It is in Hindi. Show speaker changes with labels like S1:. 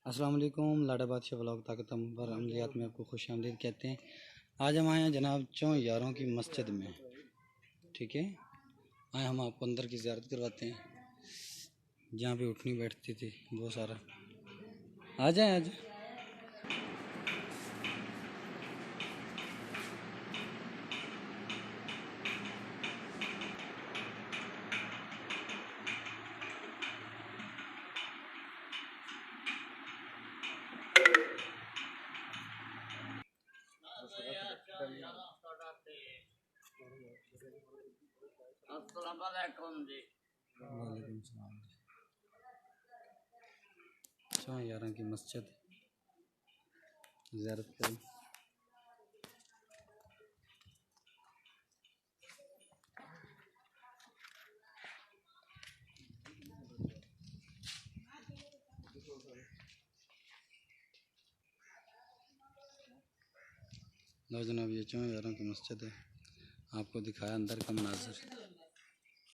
S1: अस्सलाम वालेकुम। लाडा बादशाह व्लॉग ताकत पर अमलियात में आपको खुश आमदीद कहते हैं। आज हम आए हैं जनाब चौं यारों की मस्जिद में। ठीक है, आए हम आपको अंदर की ज़ियारत करवाते हैं जहाँ पे उठनी बैठती थी बहुत सारा। आ जाए आज।
S2: अस्सलामुअलैकुम जी।
S1: वालेकुम सलाम। चौं यारों की मस्जिद ज़ियारत करें। लो जनाब, ये चौं यारों की मस्जिद है। आपको दिखाया अंदर का मनाज़र।